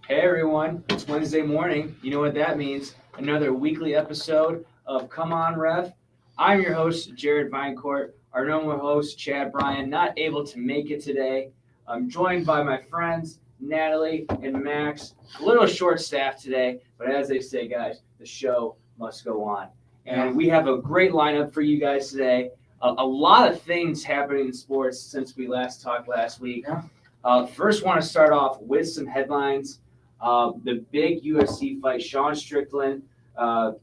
Hey everyone, it's Wednesday morning. You know what that means. Another weekly episode of Come On Ref. I'm your host, Jared Vinecourt. Our normal host, Chad Bryan, not able to make it today. I'm joined by my friends, Natalie and Max. A little short staff today, but as they say, guys, the show must go on. And we have a great lineup for you guys today. A lot of things happening in sports since we last talked last week. First, want to start off with some headlines. The big UFC fight, Sean Strickland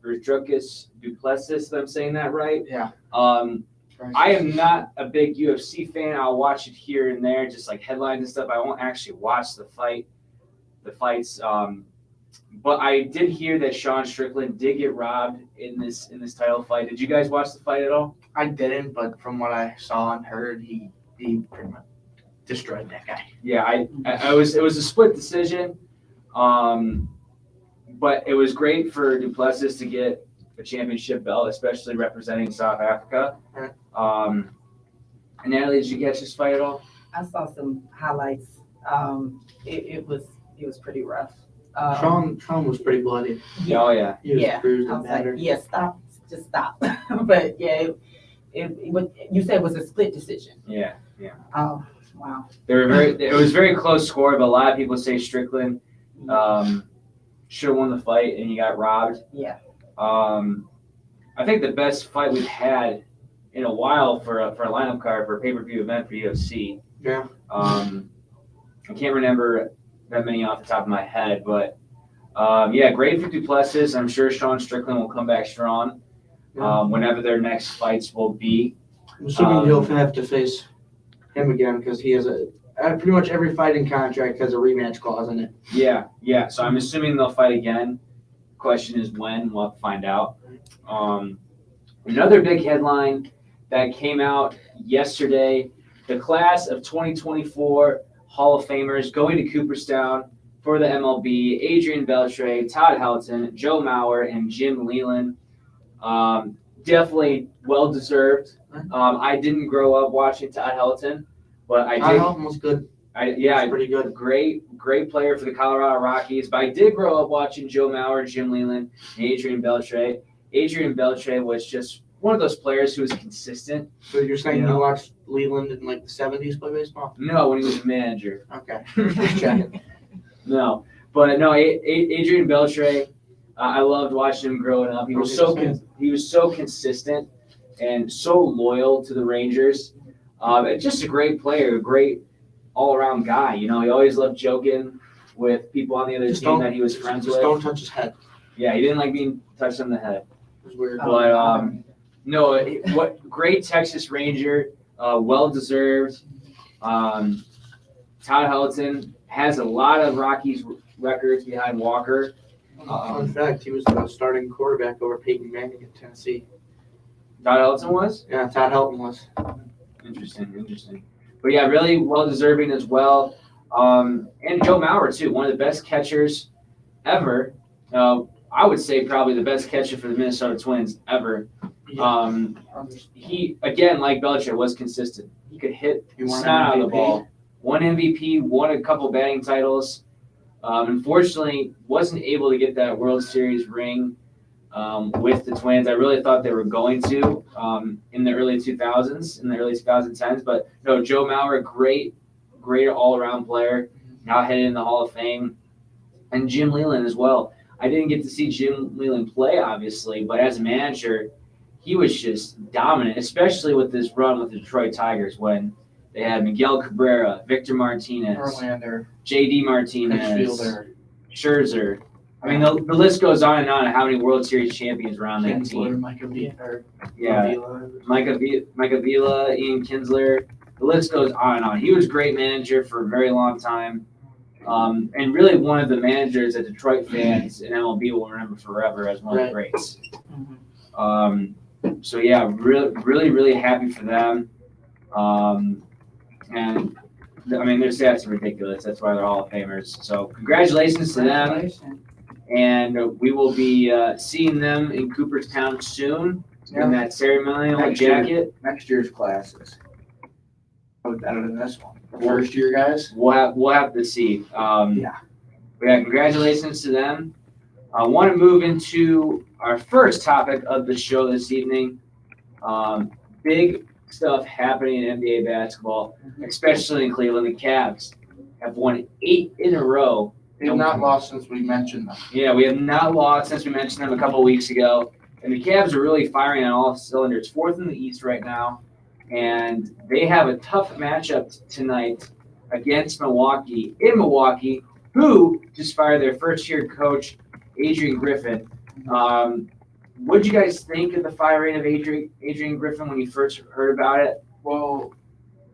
versus Duplessis, if I'm saying that right. Yeah. I am not a big UFC fan. I'll watch it here and there, just like headlines and stuff. I won't actually watch the fights. But I did hear that Sean Strickland did get robbed in this title fight. Did you guys watch the fight at all? I didn't, but from what I saw and heard, he pretty much destroyed that guy. Yeah, it was a split decision. But it was great for Duplessis to get a championship belt, especially representing South Africa. Natalie, did you catch this fight at all? I saw some highlights. It was pretty rough. Sean was pretty bloody. Yeah. Oh yeah. He was bruised I and was like, battered. yeah, stop, just stop. But yeah, you said it was a split decision. Yeah. Oh, wow. It was very close score, but a lot of people say Strickland should have won the fight and he got robbed. Yeah. I think the best fight we've had in a while for a lineup card for a pay-per-view event for UFC. Yeah. I can't remember that many off the top of my head, but great for Duplessis. I'm sure Sean Strickland will come back strong whenever their next fights will be. I'm assuming he'll have to face him again because he has pretty much every fighting contract has a rematch clause in it. Yeah. So I'm assuming they'll fight again. Question is when. We'll have to find out. Another big headline that came out yesterday: the class of 2024 Hall of Famers going to Cooperstown for the MLB. Adrian Beltre, Todd Helton, Joe Mauer, and Jim Leland. Definitely well deserved. I didn't grow up watching Todd Helton, but I did. Todd Helton was good. Pretty good. Great player for the Colorado Rockies. But I did grow up watching Joe Mauer, Jim Leland, and Adrian Beltre. Adrian Beltre was just one of those players who was consistent. So you're saying you watched Leland in like the 70s play baseball? No, when he was a manager. Okay. Just checking. No, Adrian Beltre, I loved watching him growing up. He was so consistent and so loyal to the Rangers. Just a great player, a great all-around guy. You know, he always loved joking with people on the other team that he was friends with. Don't touch his head. Yeah, he didn't like being touched on the head. It was weird. But what great Texas Ranger, well deserved. Todd Helton has a lot of Rockies records behind Walker. Fun fact, he was the starting quarterback over Peyton Manning in Tennessee. Todd Helton was? Yeah, Todd Helton was. Interesting. But yeah, really well deserving as well. And Joe Mauer too, one of the best catchers ever. I would say probably the best catcher for the Minnesota Twins ever. He, again, like Belcher, was consistent. He could hit snot out of the ball. Won MVP, won a couple batting titles. Unfortunately, wasn't able to get that World Series ring with the Twins. I really thought they were going to in the early 2000s, in the early 2010s. But no, Joe Mauer, great all-around player, now headed in the Hall of Fame. And Jim Leland as well. I didn't get to see Jim Leland play, obviously, but as a manager, he was just dominant, especially with this run with the Detroit Tigers when they had Miguel Cabrera, Victor Martinez, Verlander, J.D. Martinez, Fielder, Scherzer. I mean, the list goes on and on of how many World Series champions were on that team. Micah Vila, Ian Kinsler. The list goes on and on. He was a great manager for a very long time. And really one of the managers that Detroit fans and MLB will remember forever as one of the greats. So yeah, really happy for them. And I mean, their stats are ridiculous. That's why they're Hall of Famers. So congratulations to them. And we will be seeing them in Cooperstown soon in that ceremonial jacket. Next year's classes. Better than this one. First year guys. We'll have to see. But yeah, congratulations to them. I want to move into our first topic of the show this evening. Big stuff happening in NBA basketball, especially in Cleveland. The Cavs have won 8 in a row. They've not lost since we mentioned them. Yeah, we have not lost since we mentioned them a couple weeks ago. And the Cavs are really firing on all cylinders. 4th in the East right now. And they have a tough matchup tonight against Milwaukee, in Milwaukee, who just fired their first-year coach, Adrian Griffin. What did you guys think of the firing of Adrian Griffin when you first heard about it? Well,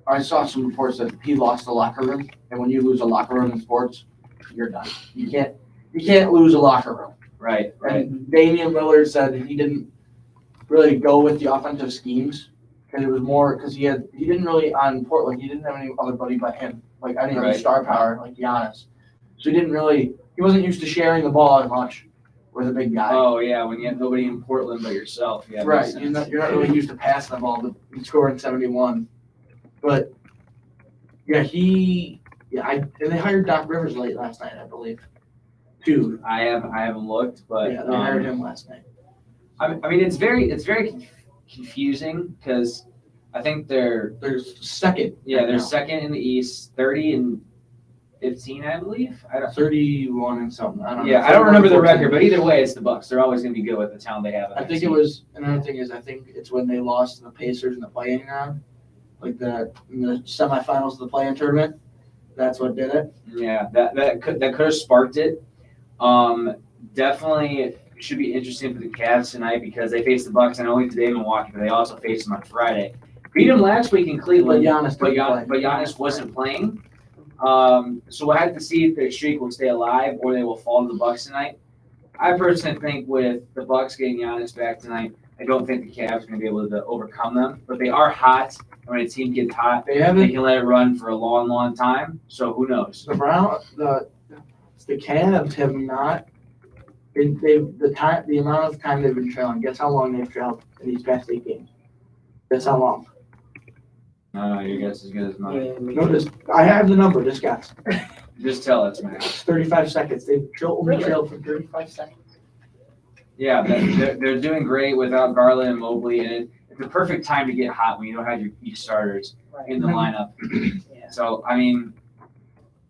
I saw some reports that he lost the locker room, and when you lose a locker room in sports, you're done. You can't lose a locker room. Right. And Damian Lillard said he didn't really go with the offensive schemes because it was more because he didn't really on Portland. He didn't have any other buddy but him, like any other star power like Giannis. So he wasn't used to sharing the ball as much with a big guy. Oh yeah, when you have nobody in Portland but yourself. Yeah. Right. You're not really used to passing the ball and scoring 71. But yeah, and they hired Doc Rivers late last night, I believe. Too. I haven't looked, but yeah, they hired him last night. I mean, it's very confusing because I think they're second. Yeah, they're second in the East, 30 and 15, I believe. 31 and something. I don't know. Yeah, I don't remember the record, but either way, it's the Bucks. They're always going to be good with the talent they have. I think it was another thing is I think it's when they lost to the Pacers in the play-in round, like in the semifinals of the play-in tournament. That's what did it. Yeah, that could have sparked it. Definitely should be interesting for the Cavs tonight because they face the Bucks not only today in Milwaukee, but they also face them on Friday. Beat them last week in Cleveland, but Giannis wasn't playing. So we'll have to see if their streak will stay alive or they will fall to the Bucks tonight. I personally think with the Bucks getting Giannis back tonight, I don't think the Cavs are going to be able to overcome them. But they are hot. And when a team gets hot, they can let it run for a long, long time. So who knows? The Cavs have not. The amount of time they've been trailing. Guess how long they've trailed in these past 8 games? Guess how long? Your guess is as good as mine. Yeah, No, I have the number. Just guess. Just tell us, man. It's 35 seconds. They've only trailed for 35 seconds. Yeah, they're doing great without Garland and Mobley, and it's the perfect time to get hot when you don't have your key starters in the lineup. Yeah. So, I mean,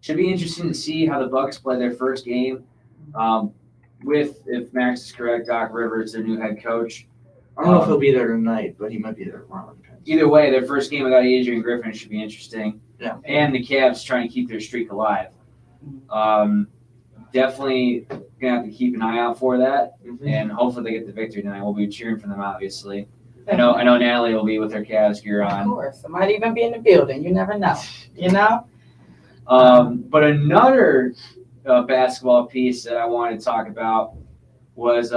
should be interesting to see how the Bucks play their first game. If Max is correct, Doc Rivers, their new head coach. I don't know if he'll be there tonight, but he might be there tomorrow. Either way, their first game without Adrian Griffin should be interesting. Yeah. And the Cavs trying to keep their streak alive. Definitely gonna have to keep an eye out for that, and hopefully they get the victory tonight. We'll be cheering for them, obviously. I know Natalie will be with her Cavs gear on. Of course, I might even be in the building. You never know. You know. But another basketball piece that I wanted to talk about was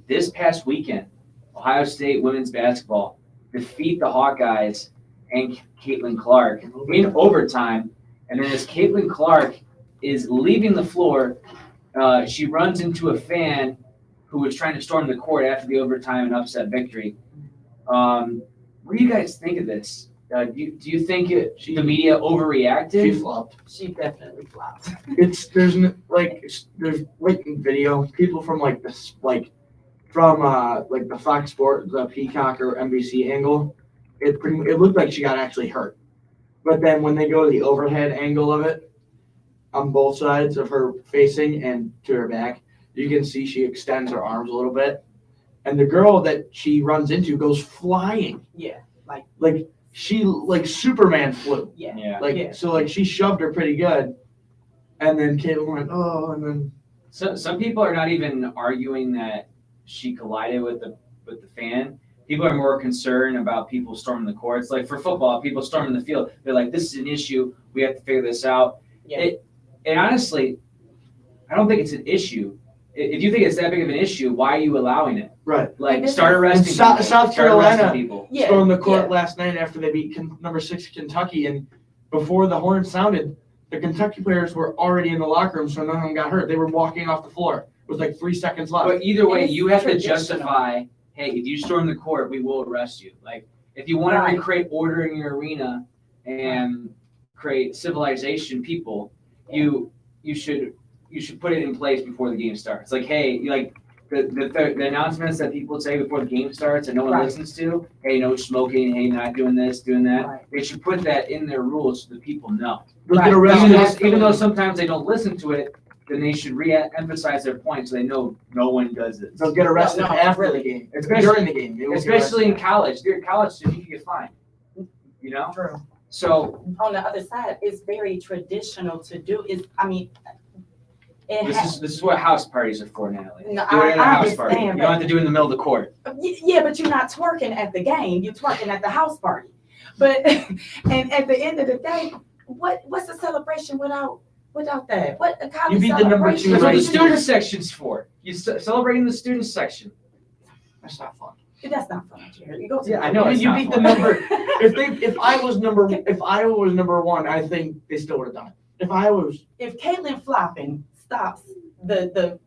this past weekend, Ohio State women's basketball defeat the Hawkeyes and Caitlin Clark in overtime. And then as Caitlin Clark is leaving the floor, she runs into a fan who was trying to storm the court after the overtime and upset victory. What do you guys think of this? Do you think the media overreacted? She flopped. She definitely flopped. There's blatant video. People from the Fox Sports, the Peacock or NBC angle. It looked like she got actually hurt. But then when they go to the overhead angle of it, on both sides of her facing and to her back, you can see she extends her arms a little bit. And the girl that she runs into goes flying. Yeah. Like she Superman flew. Yeah. So she shoved her pretty good. And then Caitlin went, oh, and then some people are not even arguing that she collided with the fan. People are more concerned about people storming the courts. Like for football, people storming the field. They're like, this is an issue. We have to figure this out. Yeah. And honestly, I don't think it's an issue. If you think it's that big of an issue, why are you allowing it? right. Start arresting people. South Carolina people. stormed the court last night after they beat number 6 Kentucky, and before the horn sounded, the Kentucky players were already in the locker room, so none of them got hurt. They were walking off the floor with 3 seconds left. But either way, you have to traditional. justify, hey, if you storm the court, we will arrest you. If you want to recreate order in your arena and create civilization, people, you should you should put it in place before the game starts. Like, hey, the announcements that people say before the game starts and no one Right. listens to. Hey, no smoking. Hey, not doing this, doing that. Right. They should put that in their rules so that people know. They'll Right. get arrested. Even though sometimes they don't listen to it, then they should re-emphasize their point so they know no one does this. They'll get arrested No, after really. the game. Especially- During the game. They won't get Especially in arrested. college. During college, you can get fined. You know? True. So On the other side, it's very traditional to do. this is what house parties are for, Natalie. No, Do it at a I house party. You understand, don't have to do it in the middle of the court. Yeah, but you're not twerking at the game. You're twerking at the house party. But and at the end of the day, what's the celebration without that? What a college You beat the number celebration? two That's what the ranked student section's for. You celebrating the student section. That's not fun. That's not fun, Jared. You go to Yeah, I know it's You not beat fun. the number. If Iowa was number one, I think they still would have done it. If Iowa was, If Caitlin flopping stops the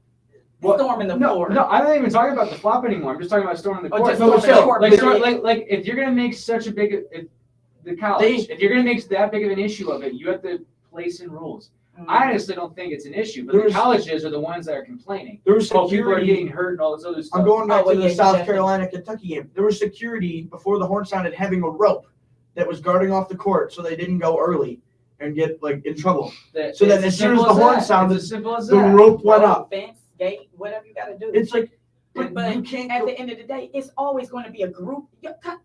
What? storm in the No, floor. no, I'm not even talking about the flop anymore. I'm just talking about storming the Oh, court. just storming the court, Like if you're gonna make such a big, if you're gonna make that big of an issue of it, you have to place in rules. I honestly don't think it's an issue, but There the was- colleges are the ones that are complaining. there was Oh, people are security. getting hurt and all this other stuff. I'm going back Oh, to yeah, the you South definitely- Carolina Kentucky game. There was security before the horn sounded, having a rope that was guarding off the court so they didn't go early and get in trouble. So then as soon as the horn sounded, it's as simple as The that. rope went up. Fence, gate, whatever you gotta do. It's like, But you can't. at Go, the end of the day, it's always going to be a group.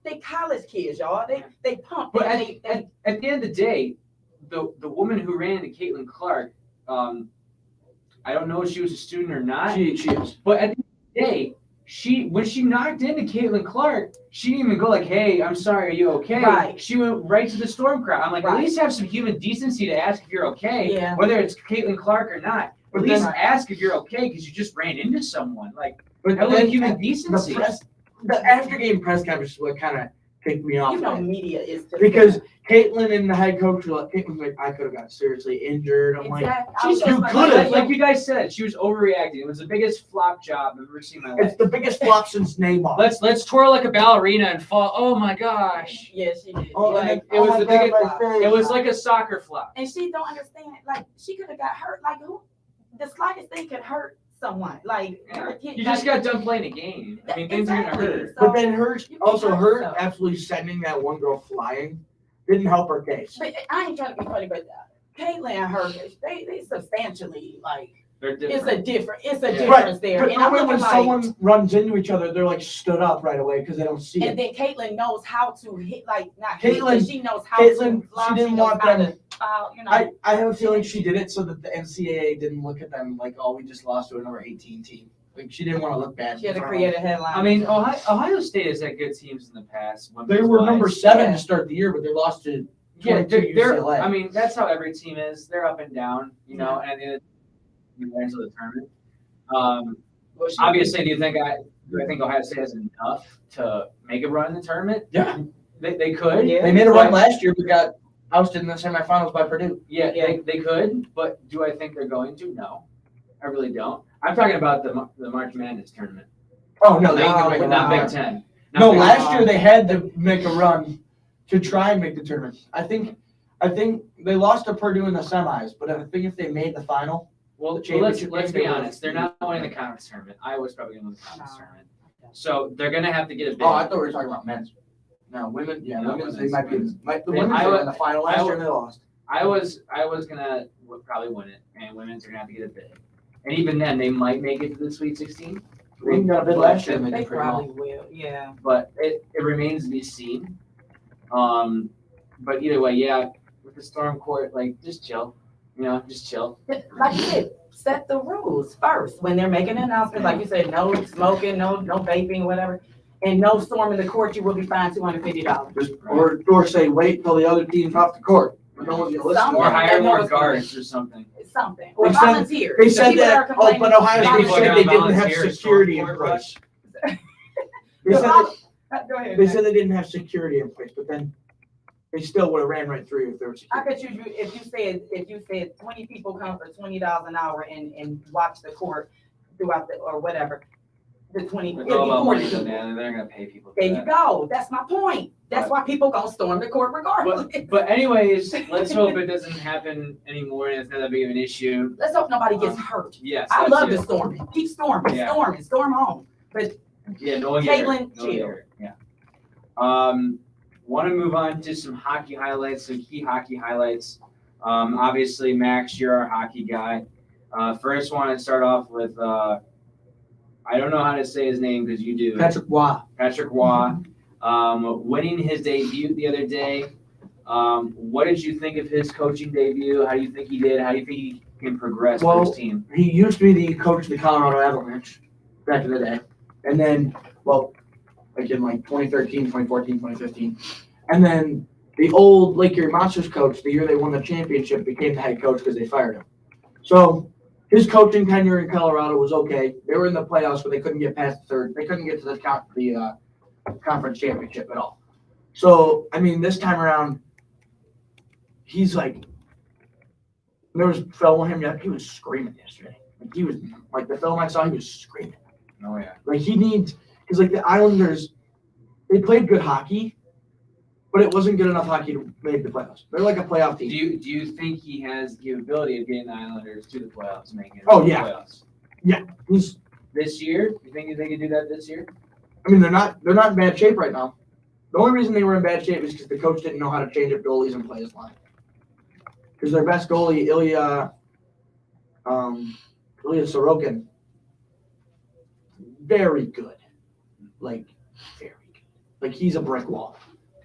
They college kids, y'all. They pump. But They- at the end of the day, the woman who ran into Caitlin Clark, I don't know if she was a student or not, she is. but at the end of the day, when she knocked into Caitlin Clark, she didn't even go like, "Hey, I'm sorry, are you okay?" Right. She went right to the storm crowd. I'm like, at Right. least have some human decency to ask if you're okay, Yeah. whether it's Caitlin Clark or not. At But least then- ask if you're okay because you just ran into someone. Like, But have a little then human the decency. the after game press conference is what kind of kicked me off. You know, of it. media is just Because Caitlin and the head coach were like, Caitlin's like, I could have got seriously injured. I'm like, exactly. She's you like, could've, like you guys said, she was overreacting. It was the biggest flop job I've ever seen in my life. it's the biggest flop since Neymar. Let's twirl like a ballerina and fall. Oh my gosh! Yes, she did. Oh, Like, and it was my the God, biggest. my face. It was like a soccer flop. And she don't understand. Like she could have got hurt. Like who? The slightest thing could hurt someone. Like You just got done playing a game. I mean, things are gonna Exactly. hurt. So, But then her, you also can't her hurt yourself. absolutely sending that one girl flying didn't help her case. But I ain't trying to be funny, but Caitlin and her, they substantially like They're it's different. a difference Right, there. but And I'm normally when looking like, someone runs into each other, they're like stood up right away because they don't see and it. then Caitlin knows how to hit, like not hit, Caitlin- but she knows how Caitlin, to flop. she didn't knows want how them- to foul, you know. I have a feeling she did it so that the NCAA didn't look at them like, oh, we just lost to a number 18 team. Like she didn't want to look bad. she had to in front create of a headline. I mean, Ohio State has had good teams in the past. them. They were number women's-wise. 7 Yeah. to start the year, but they lost to Yeah, 22 they're. UCLA. I mean, that's how every team is. They're up and down, you know. And then you get into the tournament. Obviously, do I think Ohio State has enough to make a run in the tournament? Yeah. They could. Yeah. They made a run last year, but got ousted in the semifinals by Purdue. Yeah, Yeah. They could, but do I think they're going to? No, I really don't. I'm talking about the March Madness tournament, Oh no, they ain't No, gonna make a not run. Big Ten. Not No, Big last Ten. year they had to make a run to try and make the tournament. I think they lost to Purdue in the semis, but I think if they made the final, Well, the let's championship be game, they honest. They're would've- not winning the conference tournament. Iowa's probably going to win the conference No. tournament, so they're going to have to get a bid. oh, I thought we were talking about men's. No, women. Yeah, No, women's. They women's, might be. women's. The Yeah, women's Iowa- were in the final last Iowa- year and they lost. I was gonna probably win it, and women's are gonna have to get a bid. And even then, they might make it to the Sweet 16. We got a bid last year. and They they did pretty well. probably will. Yeah. But it remains to be seen. But either way, yeah, with the Storm Court, like just chill, just chill. Like you said, set the rules first when they're making an announcement. Like you said, no smoking, no vaping, whatever, and no storming the court. You will be fined $250. Just or say wait till the other team's off the court. But no one's gonna listen. Some- Or to it. hire They more know it's guards or something. Something or They said- volunteer. They The said people that. are Oh, complaining but Ohio State People are said gonna they didn't have volunteer security in Storm place. Court They said Go ahead. they man. said they didn't have security in place, but then they still would have ran right through if there was I security. bet if you said 20 people come for $20 an hour and watch the court throughout or whatever, the 20, It's all about 40 money, though, people. man. They're gonna pay people. For There you that. go. That's my point. That's why people gonna storm the court regardless. But anyways, let's hope it doesn't happen anymore and it's not that big of an issue. Let's hope nobody gets hurt. Yes. I that's love it. the storming. Keep storming, Yeah. storm on. But Yeah, no one get hurt. Caitlin, No one get chill. hurt. Yeah. Want to move on to some hockey highlights, some key hockey highlights. Obviously, Max, you're our hockey guy. First, want to start off with I don't know how to say his name because you do. Patrick Waugh. Patrick Waugh, winning his debut the other day. What did you think of his coaching debut? How do you think he did? How do you think he can progress for his team? He used to be the coach of the Colorado Avalanche back in the day. And then, like in 2013, 2014, 2015. And then the old Lake Erie Monsters coach, the year they won the championship, became the head coach because they fired him. So his coaching tenure in Colorado was okay. They were in the playoffs, but they couldn't get past the third. They couldn't get to the conference championship at all. So, I mean, this time around, he's like, there was film on him. He was screaming yesterday. He was like the film I saw. He was screaming. Oh yeah. He needs because the Islanders, they played good hockey, but it wasn't good enough hockey to make the playoffs. They're like a playoff team. Do you think he has the ability of getting the Islanders to the playoffs, making it Oh, to the yeah. playoffs? Yeah, he's. This year, you think they can do that this year? I mean, they're not in bad shape right now. The only reason they were in bad shape is because the coach didn't know how to change up goalies and play his line. Because their best goalie, Ilya Sorokin, very good, very good. He's a brick wall.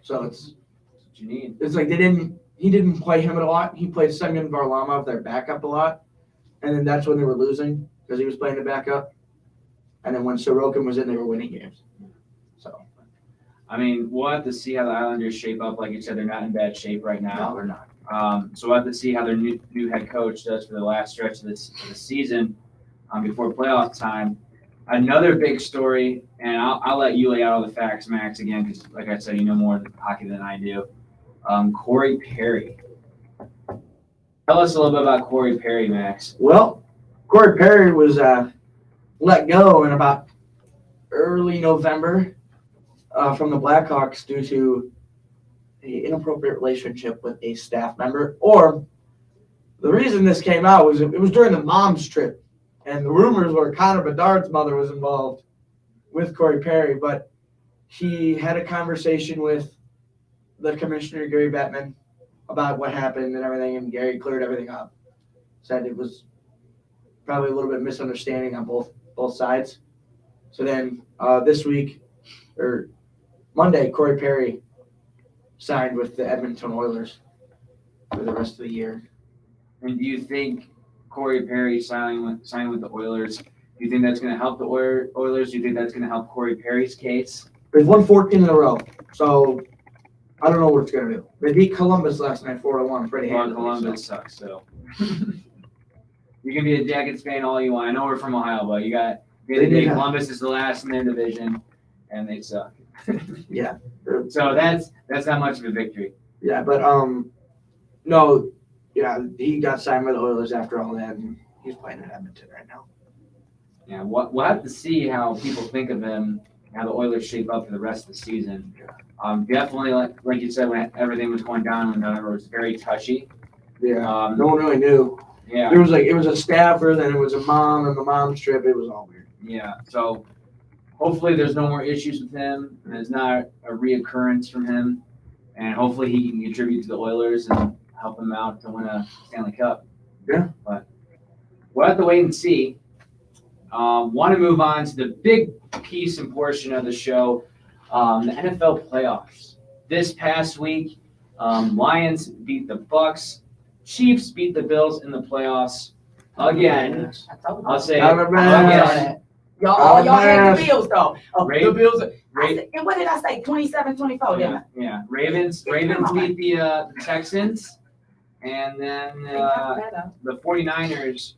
So That's what you need. it's he didn't play him a lot. He played Semyon Varlamov, their backup, a lot, and then that's when they were losing because he was playing the backup. And then when Sorokin was in, they were winning games. So I mean, we'll have to see how the Islanders shape up. Like you said, they're not in bad shape right now. no, they're not. So we'll have to see how their new head coach does for the last stretch of the season before playoff time. Another big story, and I'll let you lay out all the facts, Max, again, because like I said, you know more hockey than I do. Corey Perry. Tell us a little bit about Corey Perry, Max. Well, Corey Perry was let go in about early November from the Blackhawks due to an inappropriate relationship with a staff member. Or the reason this came out was it was during the mom's trip, and the rumors were Connor Bedard's mother was involved with Corey Perry, but he had a conversation with the commissioner, Gary Bettman, about what happened and everything, and Gary cleared everything up. Said it was probably a little bit misunderstanding on both sides. So then this week, or Monday, Corey Perry signed with the Edmonton Oilers for the rest of the year. And do you think Corey Perry signing with the Oilers, do you think that's going to help the Oilers? Do you think that's going to help Corey Perry's case? They've won 14 in a row, so I don't know what it's going to do. They beat Columbus last night 4-1 pretty Well, handily. Columbus sucks, so. You can be a Jackets fan all you want. I know we're from Ohio, but you got Columbus is the last in their division, and they suck. Yeah. So that's not much of a victory. Yeah, but no, yeah, he got signed by the Oilers after all that, and he's playing in Edmonton right now. Yeah, we'll have to see how people think of him, how the Oilers shape up for the rest of the season. Definitely, like you said, when everything was going down in November, it was very touchy. Yeah, no one really knew. Yeah. It was a staffer, then it was a mom, and the mom's trip. It was all weird. Yeah. So hopefully there's no more issues with him, and there's not a reoccurrence from him, and hopefully he can contribute to the Oilers and help them out to win a Stanley Cup. Yeah. But we'll have to wait and see. Want to move on to the big piece and portion of the show, the NFL playoffs. This past week, Lions beat the Bucks. Chiefs beat the Bills in the playoffs again. I'll say it again. Y'all had the Bills though. The Bills. And what did I say? 27-24, didn't I? Yeah. Ravens beat the Texans, and then the 49ers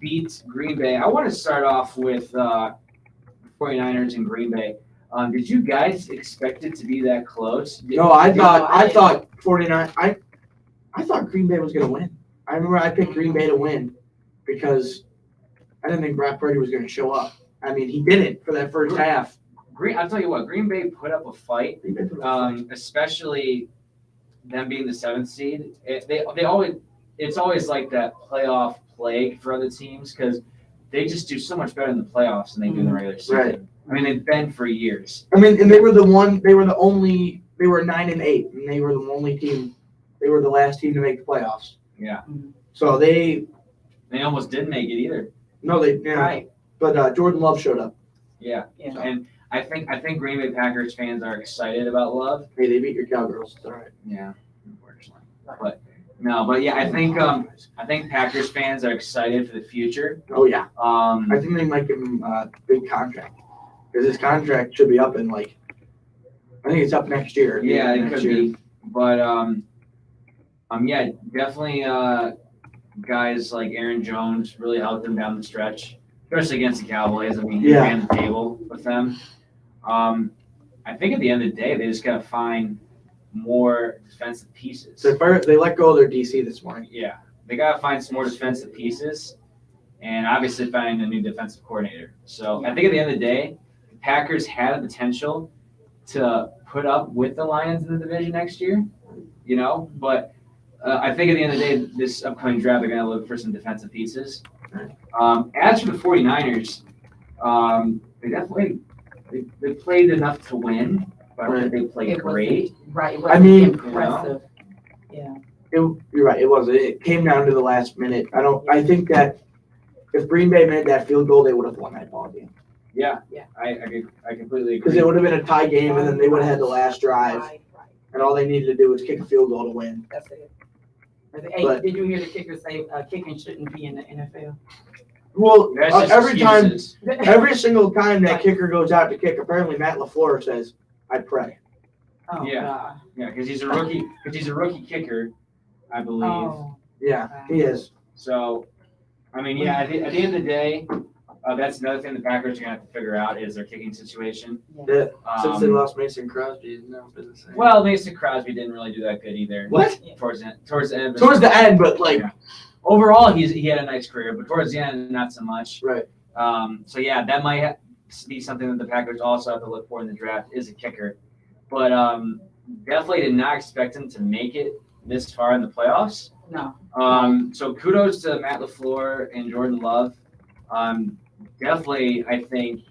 beat Green Bay. I want to start off with 49ers and Green Bay. Did you guys expect it to be that close? No, I thought 49. I thought Green Bay was going to win. I remember I picked Green Bay to win because I didn't think Brock Purdy was going to show up. I mean, he didn't for that first half. I'll tell you what, Green Bay put up a fight, especially them being the 7th seed. It's always like that playoff plague for other teams because they just do so much better in the playoffs than they do in the regular season. Right. I mean, they've been for years. I mean, and they were 9-8, and they were the only team. They were the last team to make the playoffs. Yeah. So they almost didn't make it either. No, they Right. But Jordan Love showed up. Yeah. Yeah. And I think Green Bay Packers fans are excited about Love. Hey, they beat your Cowgirls. It's all right. Yeah, unfortunately. But yeah, I think Packers fans are excited for the future. Oh yeah. I I think they might give him a big contract because his contract should be up in I think it's up next year. Yeah, it next could year. be. But yeah, definitely guys like Aaron Jones really helped them down the stretch, especially against the Cowboys. I mean, he Yeah. ran the table with them. I think at the end of the day, they just gotta find more defensive pieces. So they let go of their DC this morning. Yeah, they gotta find some more defensive pieces, and obviously find a new defensive coordinator. So I think at the end of the day, the Packers had the potential to put up with the Lions in the division next year, but I think at the end of the day, this upcoming draft, they're going to look for some defensive pieces. As for the 49ers, they definitely they played enough to win, but I don't think they played great. Right. It I wasn't mean, impressive. Yeah. You're right. It was. It came down to the last minute. I think that if Green Bay made that field goal, they would have won that ball game. Yeah. Yeah. I completely agree. Because it would have been a tie game, and then they would have had the last drive, Right. and all they needed to do was kick a field goal to win. That's it. Hey, did you hear the kicker say kicking shouldn't be in the NFL? Well, That's just excuses. every single time that kicker goes out to kick, apparently Matt LaFleur says, "I pray." Oh, Yeah. God. Yeah, because he's a rookie. Because he's a rookie kicker, I believe. Oh, Yeah, he is. So, I mean, yeah. At the end of the day, that's another thing the Packers are gonna have to figure out is their kicking situation. Yeah. Since they Um, lost Mason Crosby, it's now been the same. Well, Mason Crosby didn't really do that good either. What? Towards the end. Towards the end, but Yeah. Overall, he had a nice career, but towards the end, not so much. right. So yeah, that might be something that the Packers also have to look for in the draft is a kicker. But definitely did not expect him to make it this far in the playoffs. no. So kudos to Matt LaFleur and Jordan Love. Definitely, I think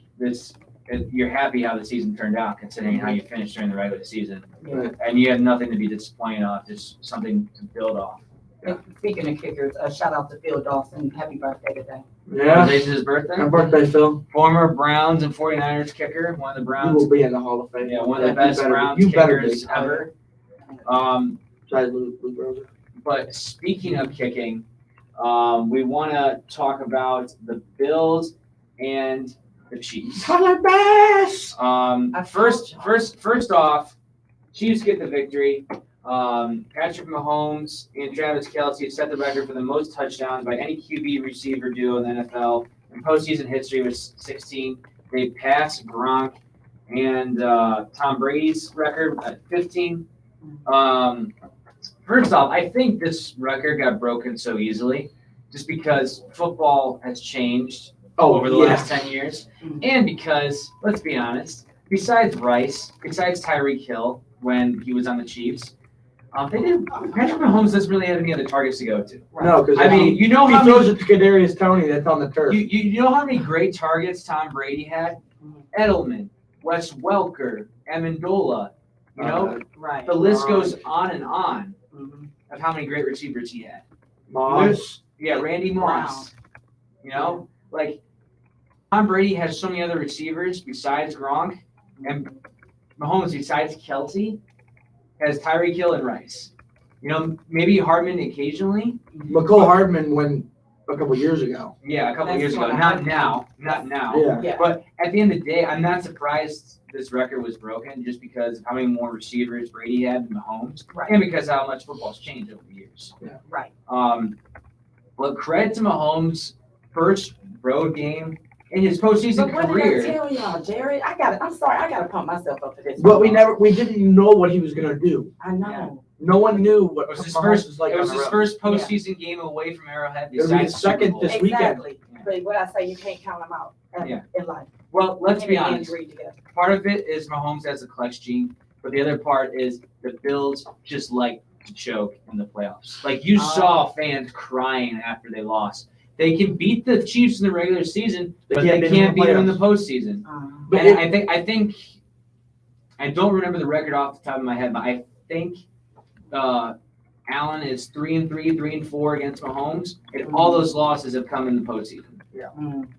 you're happy how the season turned out, considering how you finished during the regular season, Yeah. and you have nothing to be disappointed off, just something to build off. And speaking of kickers, shout out to Phil Dawson. Happy birthday today. Yeah. Today's his birthday. Happy birthday, Phil. Former Browns and 49ers kicker, one of the You Browns. will be in the Hall of Fame. Yeah, one of the You best better be. Browns You better kickers be. ever. Besides Luke Rosa. But speaking of kicking, we want to talk about the Bills and the Chiefs. Columbus! First off, Chiefs get the victory. Patrick Mahomes and Travis Kelce set the record for the most touchdowns by any QB receiver duo in the NFL. In postseason history was 16. They passed Gronk and Tom Brady's record at 15. First off, I think this record got broken so easily just because football has changed over the last 10 years. And because, let's be honest, besides Tyreek Hill when he was on the Chiefs, Patrick Mahomes doesn't really have any other targets to go to. No, because I mean, you know he how throws many, it to Kadarius Toney that's on the turf. you know how many great targets Tom Brady had? Edelman, Wes Welker, Amendola. You know, Right. the list goes on and on Mhm. of how many great receivers he had. Moss. Yeah, Randy Moss. You know, like Tom Brady has so many other receivers besides Gronk, and Mahomes besides Kelce has Tyreek Hill and Rice. You know, maybe Hardman occasionally. McCole Hardman won a couple years ago. Yeah, a couple That's years ago. what Not now. Not now. Yeah. Yeah. But at the end of the day, I'm not surprised this record was broken just because of how many more receivers Brady had than Mahomes, Right. and because how much football's changed over the years. Right. But credit to Mahomes' first road game in his postseason But what career. did I tell y'all, Jared? I'm sorry. I got to pump myself up for this. But we didn't know what he was going to do. I know. No one knew what It was his Mahomes first. was like It was on the his road. first postseason game away from Arrowhead. It'll be his Besides Super second Bowl. this weekend. Exactly. But what I say, you can't count them out. in life. Well, let's be Him and honest. Andy Reid together. Part of it is Mahomes has a clutch gene, but the other part is the Bills just like to choke in the playoffs. Like you saw fans crying after they lost. They can beat the Chiefs in the regular season, but they can't beat them in the postseason. But And I think I don't remember the record off the top of my head, but I think Allen is 3-3, 3-4 against Mahomes, and all those losses have come in the postseason.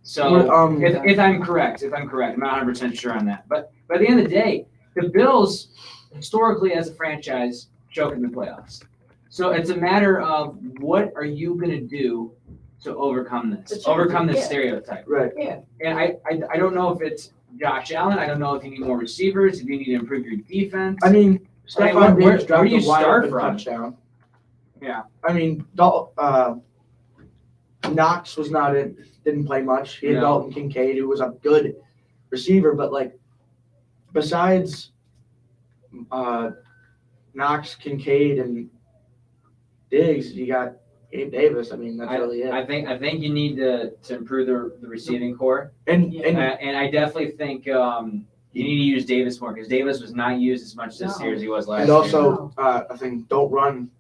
So if I'm correct, I'm not 100% sure on that. But by the end of the day, the Bills historically as a franchise choke in the playoffs. So it's a matter of what are you going to do to overcome this, stereotype. Right. Yeah. And I don't know if it's Josh Allen. I don't know if you need more receivers, if you need to improve your defense. I mean, Stephon where Diggs dropped do you a wide start open from? touchdown. Yeah. I mean, Knox was not in, didn't play much. He had No. Dalton Kincaid, who was a good receiver, but like besides Knox, Kincaid, and Diggs, you got Gabe Davis. I mean, that's really it. I think you need to improve the receiving core, And and I definitely think you need to use Davis more because Davis was not used as much this No. year as he was last and year. also I think don't run.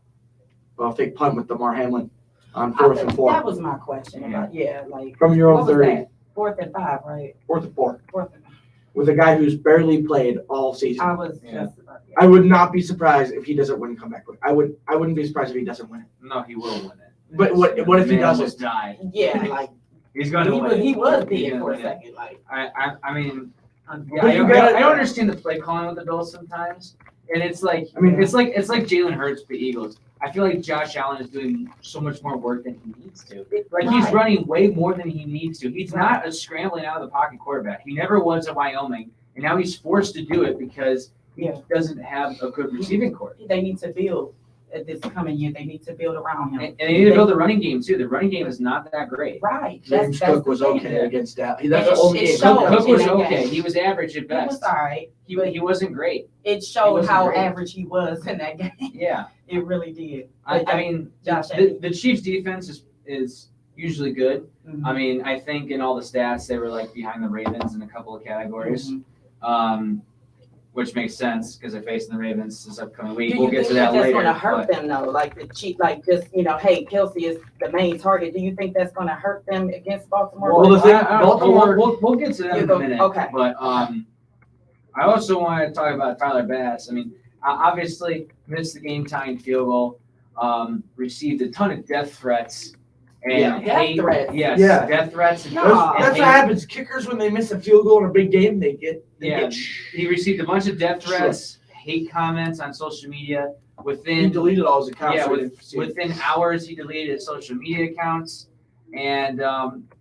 Well, fake punt with Damar Hamlin on 4th and 4 That was my question about, like, from your what own was 30, that? 4th and 5, right? 4th and 4, 4th and 5. with a guy who's barely played all season. I was Yeah. just about, I would not be surprised if he doesn't win comeback. I wouldn't be surprised if he doesn't win it. No, he will win it. But what if he Man doesn't? almost died. yeah, like, He's going to win it. he was He's big gonna for a win it. second, like. I mean, yeah, But I you don't, gotta- I don't understand the play calling with the Bills sometimes, and it's like I mean- it's like Jalen Hurts with the Eagles. I feel like Josh Allen is doing so much more work than he needs to. Like he's Right. running way more than he needs to. He's not a scrambling out of the pocket quarterback. He never was at Wyoming, and now he's forced to do it because he Yeah. doesn't have a good receiving core. They need to build this coming year. They need to build around him. And they need to build the running game too. The running game is not that great. Right. James That's Cook the was thing. okay against that. And That's the only it game. showed. Cook was in that okay. game. He was average at He was best. all right. He wasn't great. It showed wasn't how great. average he was in that game. Yeah. It really did. I But mean, Josh the Chiefs' defense is usually good. Mhm. I mean, I think in all the stats they were like behind the Ravens in a couple of categories, which makes sense because they're facing the Ravens this upcoming week. Do We'll you get to think that that's later. going to hurt but- them though? Like the cheap, like just hey, Kelsey is the main target. Do you think that's going to hurt them against Baltimore? Well, the thing- Baltimore. We'll get to that You in go- a minute. okay. But I also want to talk about Tyler Bass. I mean, obviously missed the game-tying field goal. Received a ton of death threats. And Yeah. hate, Death threats? Yes, Yeah. death threats. And, No. and That's hate. what happens. Kickers, when they miss a field goal in a big game, they get He received a bunch of death threats, hate comments on social media. He Within deleted all his accounts. yeah, so we didn't see it. within hours, he deleted his social media accounts. And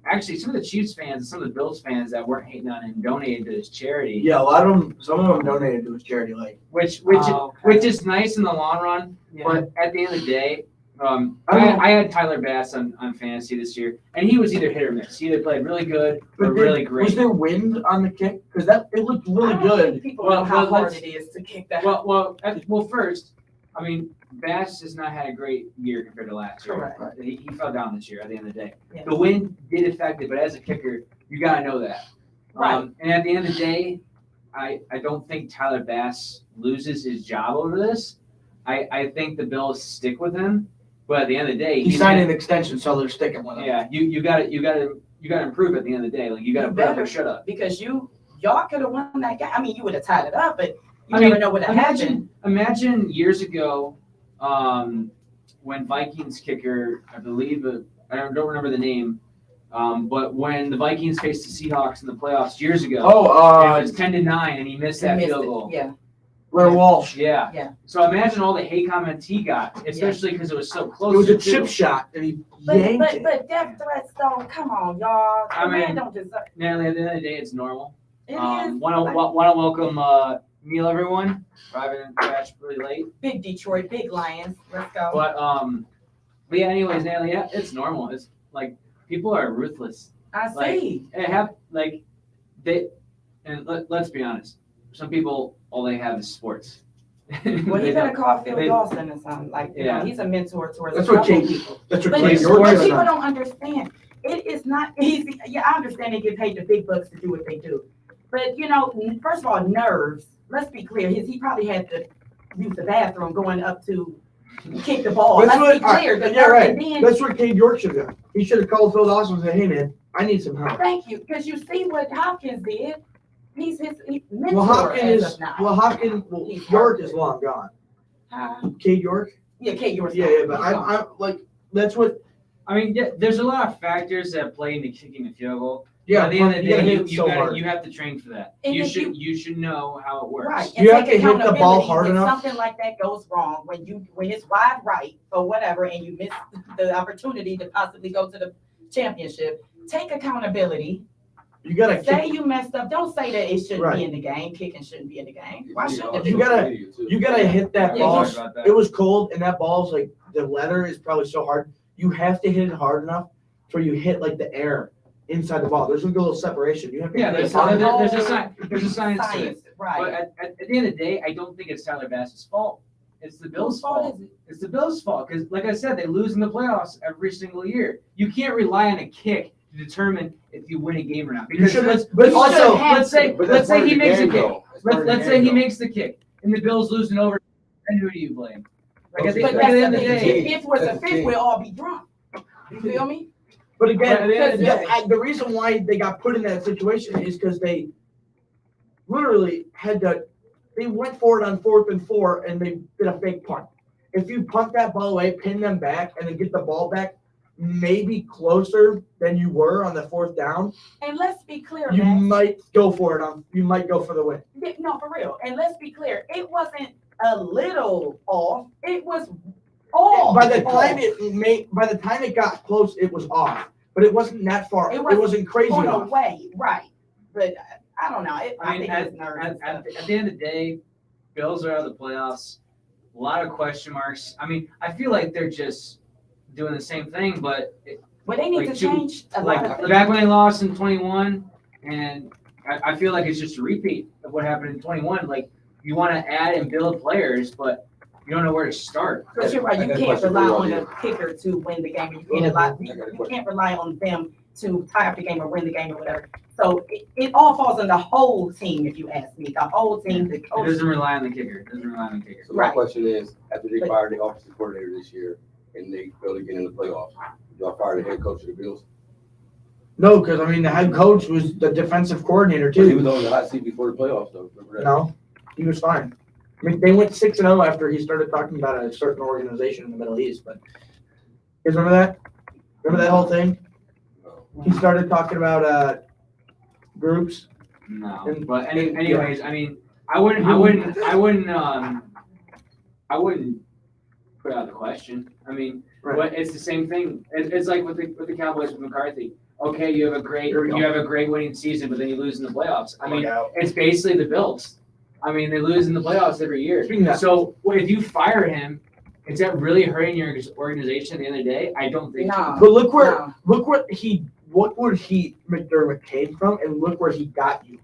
actually, some of the Chiefs fans and some of the Bills fans that weren't hating on him donated to his charity, Yeah, a lot of them. Some of them donated to his charity. Like which Oh, okay. which is nice in the long run. Yeah. But at the end of the day, I don't know. I had Tyler Bass on fantasy this year, and he was either hit or miss. He either played really good or really great. Was there wind on the kick? Because it looked really I don't good. think people Well, know how well, hard let's- it is to kick that. Well, first, I mean, Bass has not had a great year compared to last year. Correct. He fell down this year at the end of the day. Yeah. The wind did affect it, but as a kicker, you got to know that. Right. And at the end of the day, I don't think Tyler Bass loses his job over this. I think the Bills stick with him, but at the end of the day, He signed an extension, so they're sticking with him. Yeah, you got to improve at the end of the day. Like you got to You put up better. or shut up. Because y'all could have won that game. I mean, you would have tied it up, but you I never mean, know what would have happened. Imagine years ago, when Vikings kicker, I believe, I don't remember the name, but when the Vikings faced the Seahawks in the playoffs years ago, and it was 10-9, and he missed that Missed field it. goal. Yeah. Blair Walsh. Yeah. Yeah. So imagine all the hate comments he got, especially because it was so close. It was a too. chip shot, and he But yanked it. death threats though, come on, y'all. I The man mean, don't deserve Natalie, at the end of the day, it's normal. it. Is Want to welcome Neil, everyone. Arriving in crash really late. big Detroit, big Lions. Let's go. But yeah, anyways, Natalie, yeah, it's normal. It's like people are ruthless. I like, see. Let's be honest. Some people, all they have is sports. Well, They you better don't- call Phil they- Dawson or something. Like, you Yeah. know, he's a mentor towards That's a what couple Kate- people. That's what But Clay it's George sports. has people done. don't understand. it is not easy. Yeah, I understand they get paid the big bucks to do what they do. But, first of all, nerves. Let's be clear. He probably had to use the bathroom going up to kick the ball. Let's be clear. The nerve, right. and then, That's what Cade York should have done. He should have called Phil Dawson and said, hey, man, I need some help. thank you. Because you see what Hopkins did. He's his mentor He's York hurt. is long gone. Huh? Cade York? Yeah, Kate, you were Yeah, but I'm like, that's what, I mean, there's a lot of factors that play into kicking a field goal. yeah, At the end of the you gotta day, hit it so hard. you have to train for that. And you if should know how it works. Right. You have take to hit the ball accountability hard when enough. something like that goes wrong, when it's wide right or whatever, and you miss the opportunity to possibly go to the championship, take accountability. You gotta Say kick, you messed up. Don't say that it shouldn't Right. be in the game. Kicking shouldn't be in the game. Why shouldn't it You be? gotta- you gotta hit that Yeah, ball. Sorry about that. It was cold, and that ball's like, the leather is probably so hard. You have to hit it hard enough where you hit like the air inside the ball. There's like a little separation. You have to Yeah, hit it there's hard enough. a science to it. Right. But at the end of the day, I don't think it's Tyler Bass's fault. It's the Bills' Whose fault fault. is it? It's the Bills' fault because, like I said, they lose in the playoffs every single year. You can't rely on a kick to determine if you win a game or not. Because should- let's but let's also- say- let's say But let's that's part say of he the makes a game, kick. though. It's part of the Let's say game, he though. makes the kick and the Bills lose in over. Then who do you blame? Like at the But at the end of that's the the thing. day, If it was a That's the fifth, thing. we'll all be drunk. You feel me? But again, At the end of the day- the reason why they got put in that situation is because they literally they went for it on 4th and 4 and they did a fake punt. If you punt that ball away, pin them back, and then get the ball back maybe closer than you were on the 4th down, And let's be clear, you Max. might go for it. You might go for the win. No, for real. And let's be clear. It wasn't a little off. It was off. By the time it got close, it was off. But it wasn't that far. It wasn't crazy on the off. way, right? But I don't know. I I mean, think it's nerves. at the end of the day, Bills are out of the playoffs. A lot of question marks. I mean, I feel like they're just doing the same thing, but But they need like to two- change a lot of things. back when they lost in 21, and I feel like it's just a repeat of what happened in 21. Like, you want to add and build players, but you don't know where to start. But you're right. I You got a can't question rely for on you the all kicker to win the game. I got a You question. can't rely on them to tie up the game or win the game or whatever. So it all falls on the whole team, if you ask me. The whole team, the It coach. doesn't rely on the kicker. It doesn't rely on the kicker. So my Right. question is, after they But- fired the offensive coordinator this year and they failed to get in the playoffs, do I fire the head coach of the Bills? No, because I mean the head coach was the defensive coordinator He too. was on the hot seat before the playoffs, though. Remember that? No, he was fine. I mean, they went 6-0 after he started talking about a certain organization in the Middle East. But you guys remember that? Remember that whole thing? No. He started talking about groups. No, And- but anyways, I mean, I wouldn't put out the question. I mean, Right. but it's the same thing. It's like with the Cowboys with McCarthy. Okay, you have a great Here we go. winning season, but then you lose in the playoffs. I mean, Look out. it's basically the Bills. I mean, they lose in the playoffs every year. Speaking of that- So if you fire him, is that really hurting your organization at the end of the day? I don't think so. No. But look where No. McDermott came from, and look where he got you.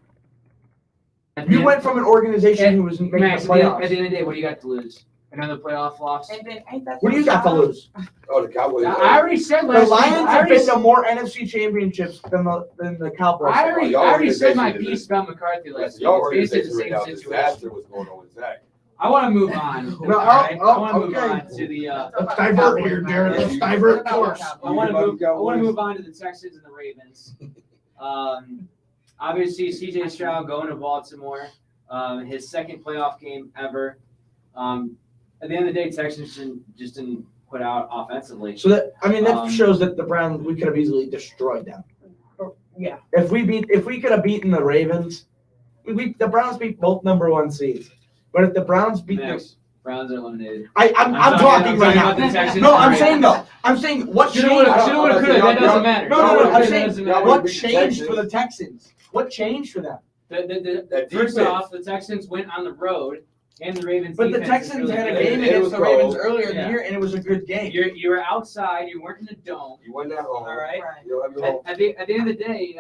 At the You end- went from an organization who was making Max, the at the playoffs. end of the day, what do you got to lose? Another playoff loss? And then ain't that What do you got to lose? Oh, the Cowboys. I already said The last week. Lions I have already been to more NFC championships than the Cowboys. I already, Y'all I already said my organization is- piece about McCarthy last week. Your It's basically organization right now, the same disaster situation. was going on with Zach. I want to move on. No, all right? I want to move okay. on to the. Let's divert here, Jared. Let's divert course. I want to move on to the Texans and the Ravens. Obviously, CJ Stroud going to Baltimore. His second playoff game ever. At the end of the day, Texans just didn't put out offensively. So that that Um, shows that the Browns, we could have easily destroyed them. Yeah. If we could have beaten the Ravens, the Browns beat both number 1 seeds. But if the Browns beat Next, Browns are eliminated. I'm I'm talking right now. about the Texans No, and I'm the saying Ravens. though. I'm saying what Shoulda, changed. woulda, coulda. That doesn't matter. No, I'm That saying doesn't matter. what beat the changed Texans. for the Texans? What changed for them? That First defense. off, the Texans went on the road, and the Ravens. But the defense is Texans really had a good. game It against was the Ravens cold. earlier in Yeah. the year, and it was a good game. You were outside. You weren't in the dome. You won that home. All right. Right. You don't have your home. At the end of the day,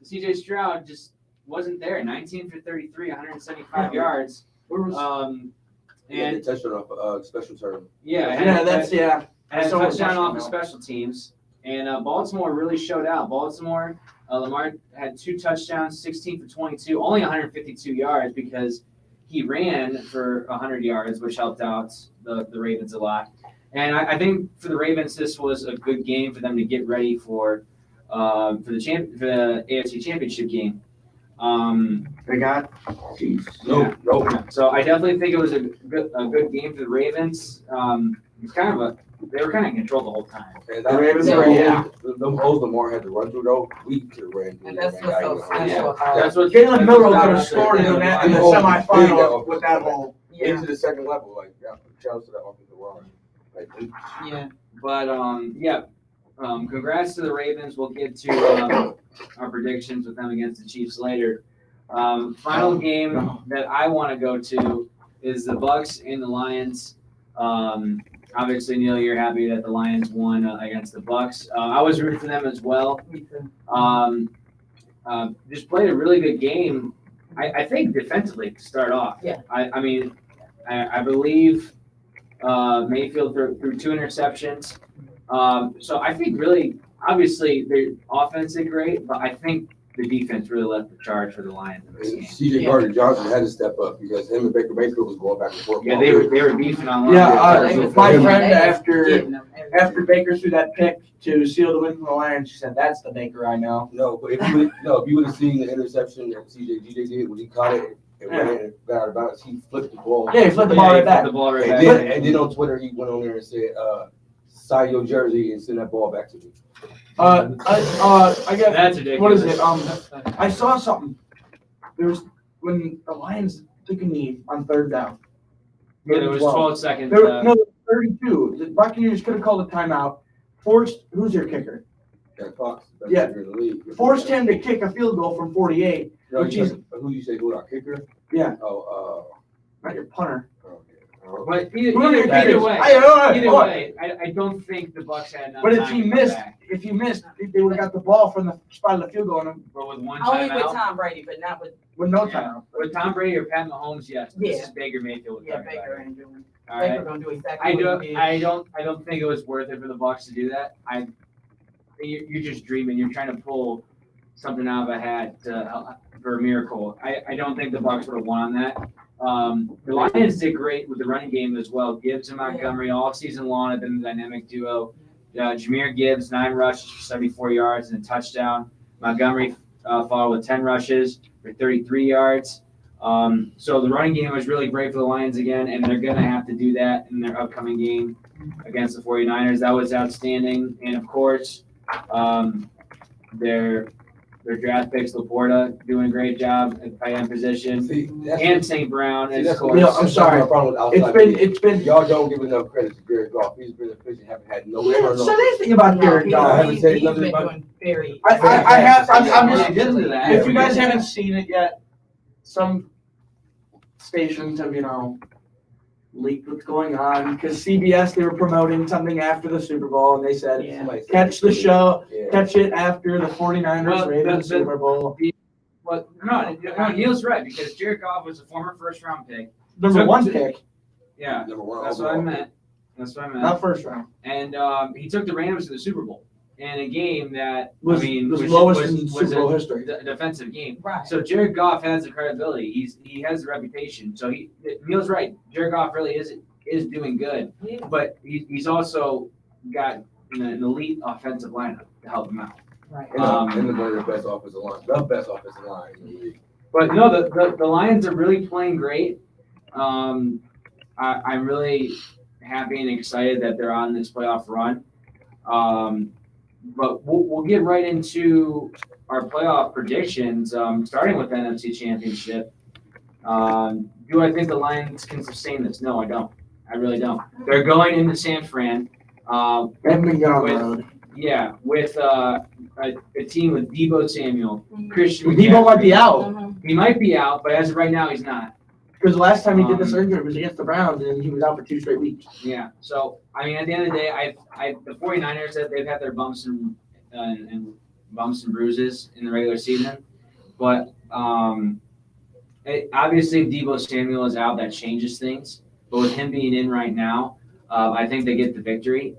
CJ Stroud just wasn't there. 19 for 33, 175 yards. Where was- And And touchdown off special term. yeah, yeah, that's and a so much touchdown off now. of special teams. And Baltimore really showed out. Baltimore, Lamar had 2 touchdowns, 16 for 22, only 152 yards because he ran for 100 yards, which helped out the Ravens a lot. And I think for the Ravens, this was a good game for them to get ready for the AFC Championship game. They got Chiefs. Yeah. So I definitely think it was a good game for the Ravens. It's kind of they were kind of in control the whole time. And The Ravens Yeah. were Them holes Lamar had to run through though, we could have ran through. And that's them, what's so man. special about That's what Jalen Milroe could have that's scored in what- the semifinal with that hole. Into the second level, like shout out to that offensive line. Like, Yeah. But congrats to the Ravens. We'll get to our predictions with them against the Chiefs later. Final game that I want to go to is the Bucks and the Lions. Obviously, Neil, you're happy that the Lions won against the Bucks. I was rooting for them as well. Me too. Just played a really good game. I think defensively to start off. Yeah. I mean, I believe Mayfield threw 2 interceptions. So I think really, obviously, their offense did great, but I think the defense really led the charge for the Lions in this game. CJ Gardner Johnson had to step up because him and Baker Mayfield was going back and forth. Yeah, they were beefing on line. Yeah, They was- my they friend was after getting them every- after Baker threw that pick to seal the win for the Lions, she said, "That's the Baker I know." No, but if you would have seen the interception that CJ did when he caught it and ran and got out of bounds, he flipped the ball. Yeah, he flipped the ball right back. The ball right And back. then on Twitter he went on there and said, sign your jersey and send that ball back to me. I guess That's ridiculous. what is it? I saw something. There was when the Lions took a knee on 3rd down. Yeah, there was 12 seconds. There, no, 32. The Buccaneers could have called a timeout. Forced who's their kicker? Jack Fox, best Yeah. kicker in the league. Forced him to kick a field goal from 48. No, which you is- said- who you say who our kicker? Yeah. Oh, Not your punter. But Whoever your either kicker is. way, Either way. I don't think the Bucks had enough But if time he to come missed, back. they would have got the ball from the spot of the field goal and But with one Only with timeout, Tom Brady, but not with, with no Yeah. timeout. with Tom Brady or Pat Mahomes, yes. This Yeah. is Baker Mayfield. we're yeah, talking Baker about. ain't doing. All Baker right. gonna do I exactly what he did. don't think it was worth it for the Bucks to do that. You're just dreaming. You're trying to pull something out of a hat for a miracle. I don't think the Bucks would have won on that. The Lions did great with the running game as well. Gibbs and Montgomery all season long have been a dynamic duo. Jahmyr Gibbs, 9 rushes for 74 yards and a touchdown. Montgomery followed with 10 rushes for 33 yards. So the running game was really great for the Lions again, and they're going to have to do that in their upcoming game against the 49ers. That was outstanding. And, of course, their draft picks, Laporta, doing a great job at tight end position. See, that's, And St. Brown, and of that's course. Yeah, I'm sorry. my problem with outside It's been. Y'all don't give enough credit to Jared Goff. He's been efficient, haven't had no You haven't turnovers. said anything about No, Jared he- Goff. I haven't he's said been nothing about- doing very. I have. I'm just. Get into that. If you guys haven't seen it yet, some stations have, leaked what's going on because CBS, they were promoting something after the Super Bowl and they said, Yeah. Somebody said- catch the show, Yeah. catch it after the 49ers Well, Ravens the- Super Bowl. Well, no, Neil's right because Jared Goff was a former first-round pick. Number So- 1 pick, Yeah, Number one that's what I overall. meant. That's what I meant. not first round. And he took the Rams to the Super Bowl in a game that Was which lowest in was Super Bowl history. a defensive game. Right. So Jared Goff has the credibility. He has the reputation. So Neil's right. Jared Goff really is doing good, Yeah. but he's also got an elite offensive lineup to help him out. Right. And the one of the best offensive line, the best offensive line in the league. But no, the Lions are really playing great. I'm really happy and excited that they're on this playoff run. But we'll get right into our playoff predictions, starting with the NFC Championship. Do I think the Lions can sustain this? No, I don't. I really don't. They're going into San Fran. Haven't been good on the With- road. Yeah, with a team with Deebo Samuel, Christian Debo might be McCaffrey. out Mhm. He might be out, but as of right now, he's not. because the last time he did the Um, surgery was against the Browns and he was out for 2 straight weeks. Yeah. So I mean, at the end of the day, the 49ers they've had their bumps and bumps and bruises in the regular season, but obviously if Deebo Samuel is out, that changes things. But with him being in right now, I think they get the victory.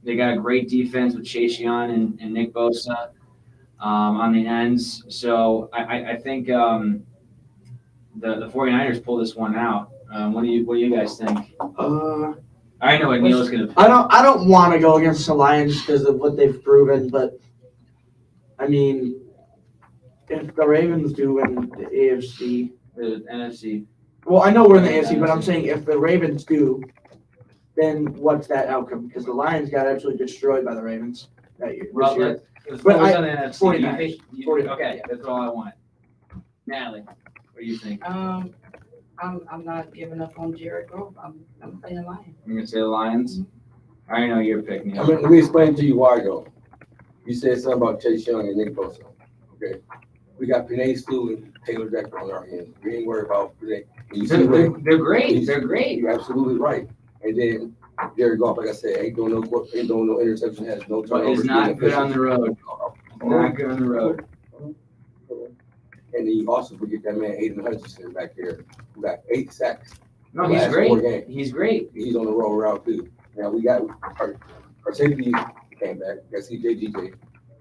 They got a great defense with Chase Young and Nick Bosa on the ends. So I think the 49ers pull this one out. What do you guys think? I know what Neil's gonna pick. I don't want to go against the Lions because of what they've proven, but I mean, if the Ravens do win the AFC, The NFC. well, I know we're in the AFC, but I'm saying if the Ravens do, then what's that outcome? Because the Lions got absolutely destroyed by the Ravens that year. Well, This year. let's But focus on the NFC. Do you 49ers. think, 49ers. okay, that's all I want. Natalie, what do you think? I'm not giving up on Jared Goff. I'm saying Lions. You're gonna say the Lions? I already know your pick, Neil. Let me explain to you why though. You said something about Chase Young and Nick Bosa. Okay. We got Penei Sewell and Taylor Decker on our hands. We ain't worried about Penei. They're great. They're great. You're absolutely right. And then Jared Goff, like I said, ain't doing no interception, has no But turnovers. it's not good on the road. Not good on the road. And then you also forget that man Aiden Hutchinson back there, who got 8 sacks. No, he's Last 4 great. games. He's great. He's on the roll route too. Now we got our safety came back. Got CJ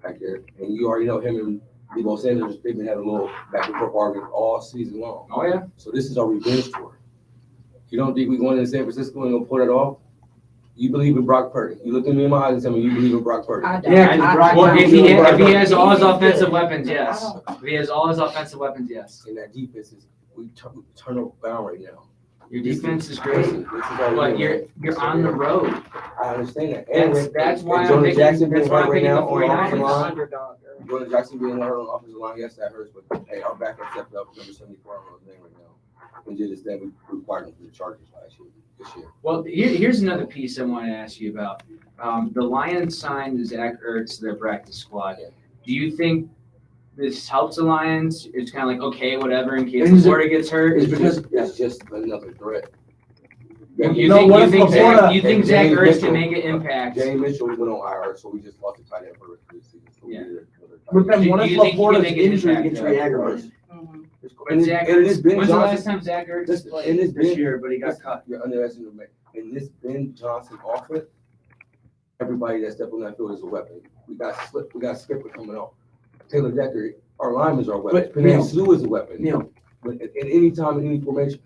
back there, and you already know him and Debo Sanders. They've been having a little back and forth argument all season long. Oh yeah. So this is our revenge tour. You don't think we're going to San Francisco and gonna pull it off? You believe in Brock Purdy. You look at me in my eyes and tell me you believe in Brock Purdy. I don't. Yeah, 'cause Brock Well, if he has all his He's offensive good. weapons, I yes. don't- If he has all his offensive weapons, yes. And that defense is we turn over bound right now. Your defense is This great, is our but revenge. you're on the road. I understand that. That's why and I'm Jordan picking. Jackson That's being why hurt I'm right picking the now on the offensive 49ers. line. Underdog. Jordan Jackson being hurt on the offensive line, yes, that hurts. But hey, our backup stepped up, number 74 on his name right now. And did his thing. We required him for the Chargers this year. Well, here's another piece I want to ask you about. The Lions signed Zach Ertz to their practice squad. Do you think this helps the Lions? It's kind of like, okay, whatever, in case Florida gets hurt. It's because It's just another threat. You No, what if think Florida- Zach James Ertz Mitchell- can make an impact? Jay Mitchell went on IR, so we just lost the tight end for the rest of the season. So we Yeah. needed another tight But end. then what Do if you think he can Laporta's make an injury impact, gets though? re-aggravated? Mhm. But Zach And this Ertz, Ben when's the last Johnson, time Zach Ertz this played? this This Ben- year, but he got cut. You're underestimating me. In this Ben Johnson offense, everybody that stepped on that field is a weapon. We got Skipper coming off. Taylor Decker, our linemen are weapons. But, Penei Neil. Sewell is a weapon. Neil, But at any time, in any formation.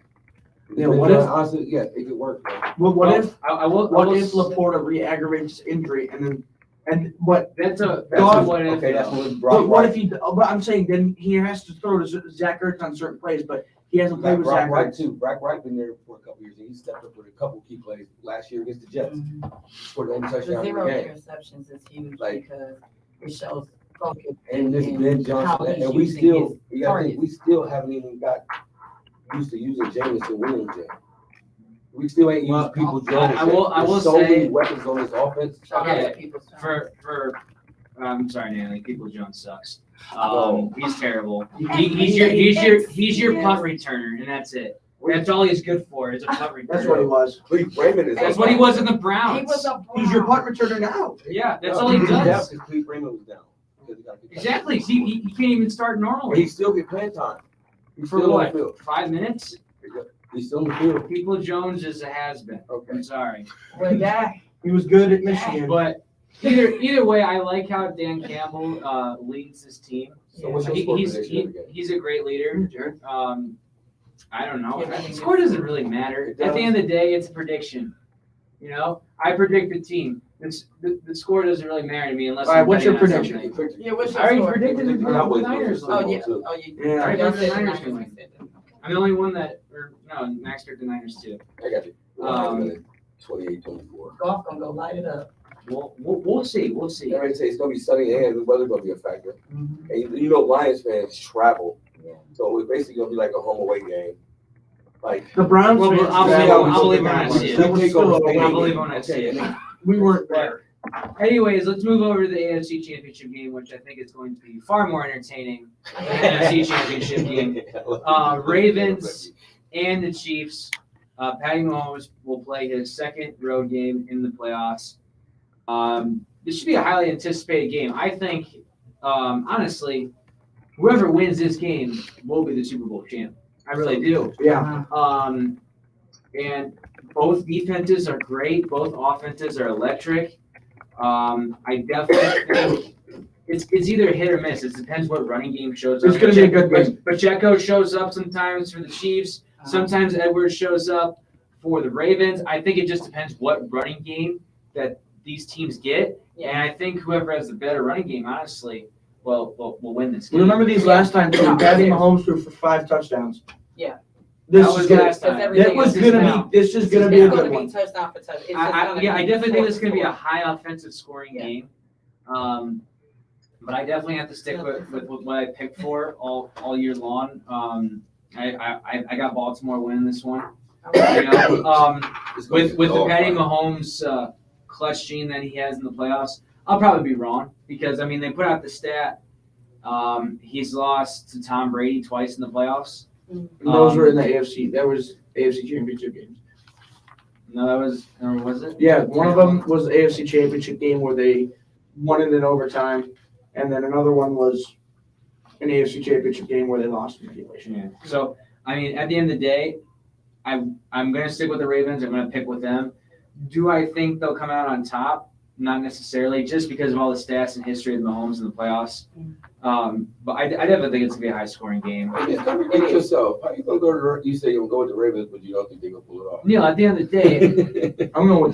Neil, what if- Honestly, yeah, it could work. Bro. what Well, if I will. Laporta re-aggravates injury and what? That's a Goff- what if. Okay, that's though. what But what if he? But I'm saying then he has to throw to Zach Ertz on certain plays, but he hasn't played with Brock Zach Wright Ertz. too. Brock Wright been there for a couple years, and he stepped up with a couple key plays last year against the Jets. Scored the only The touchdown in zero the game. interceptions is huge Like- because it shows focus. And this and Ben how Johnson, he's and we using still, his you gotta think, targets. we still haven't even got used to using Jameson Williams yet. We still ain't Well, used people I Jones. will- yet. I will There's so say- many weapons on this offense. Shout out Okay, to people's time. For I'm sorry, Natalie. People Jones sucks. No. He's terrible. He- He's your he punt returner, and that's it. That's all he's good for is a punt returner. That's what he was. Cleve Raymond is. That's what he was in the Browns. He was a He's your Brown. punt returner now. Yeah, that's all he down does. because Cleve Raymond was down. Because he got kicked out. Exactly. He can't even start But normally. he still get playing time. He's For still on the what? field. 5 minutes? He's still on the field. People Jones is a has-been. Okay. I'm sorry, Well, yeah. He was good at Michigan. but either way, I like how Dan Campbell leads his team. So what's your score He's prediction of the game? he's a great leader. Jared? I don't know. Yeah, The score doesn't really matter. It At the does. end of the day, it's a prediction. You know, I predict the team. The score doesn't really matter to me unless. All right, I'm what's your betting on prediction? something. Yeah, what's I your already score? predicted the Cowboys Niners. lose. Oh, yeah. Too. Oh, you. Yeah. I y'all got the said Niners Niners. win. I'm the only one that, or no, Max picked the Niners too. I got you. 28-24. Golf gonna go light it up. We'll see. We'll see. I already say it's gonna be sunny and the weather gonna be a factor. Mhm. And you know, Lions fans travel, Yeah. so it's basically gonna be like a home away game. Like The Browns Well, fans I'll traveled believe to when I the see it. That was still a I'll away believe game. when I see it. We weren't there. Anyways, let's move over to the AFC Championship game, which I think is going to be far more entertaining than the NFC Championship game. Ravens and the Chiefs. Patty Mahomes will play his second road game in the playoffs. This should be a highly anticipated game. I think, honestly, whoever wins this game will be the Super Bowl champ. I really do. Yeah. And both defenses are great. Both offenses are electric. I definitely think it's either hit or miss. It depends what running game shows up. It's gonna be a good game. Pacheco shows up sometimes for the Chiefs. Sometimes Edwards shows up for the Ravens. I think it just depends what running game that these teams get. Yeah. And I think whoever has the better running game, honestly, will win this game. Remember these last time too. Patty Mahomes threw for 5 touchdowns. Yeah. This That is was gonna. last time. That was This is now. gonna be. This is gonna be a It's good gonna one. be touchdown for touchdown. It's just I gonna definitely be think this is going to be a score. high offensive scoring Yeah. game. But I definitely have to stick with what I picked for all year long. I got Baltimore winning this one. You know, It's gonna with be a the dog Patty fight. Mahomes clutch gene that he has in the playoffs, I'll probably be wrong because I mean they put out the stat. He's lost to Tom Brady twice in the playoffs. And those were in the AFC. That was AFC Championship games. No, that was or was it? Yeah, one of them was the AFC Championship game where they won it in overtime, and then another one was an AFC Championship game where they lost in regulation. Yeah. So I mean, at the end of the day, I'm gonna stick with the Ravens. I'm gonna pick with them. Do I think they'll come out on top? Not necessarily, just because of all the stats and history of Mahomes in the playoffs. But I definitely think it's gonna be a high scoring game. Just contradict yourself. How you gonna go to you say you're gonna go with the Ravens, but you don't think they're gonna pull it off? Neil, at the end of the day, I'm going with